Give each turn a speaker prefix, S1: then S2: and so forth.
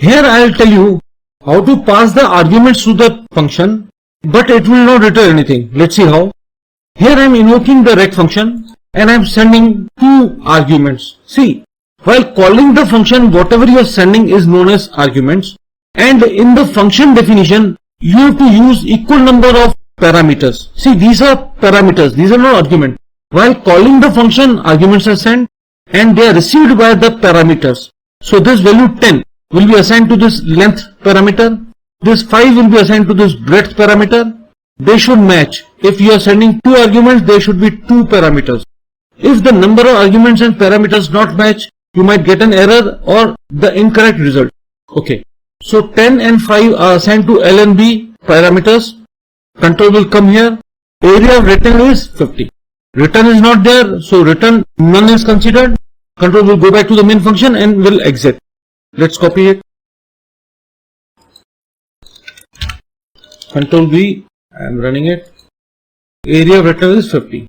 S1: Here I will tell you how to pass the arguments to the function, but it will not return anything. Let's see how. Here I am invoking the rect function and I am sending two arguments. See, while calling the function, whatever you are sending is known as arguments, and in the function definition you have to use equal number of parameters. See, these are parameters, these are not arguments. While calling the function, arguments are sent and they are received by the parameters. So this value 10 will be assigned to this length parameter, this 5 will be assigned to this breadth parameter. They should match. If you are sending two arguments, there should be two parameters. If the number of arguments and parameters not match, you might get an error or the incorrect result. Okay. So 10 and 5 are assigned to L and B parameters. Control will come here. Area of rectangle is 50. Return is not there, so return none is considered. Control will go back to the main function and will exit. Let's copy it. Control V, I am running it. Area of rectangle is 50.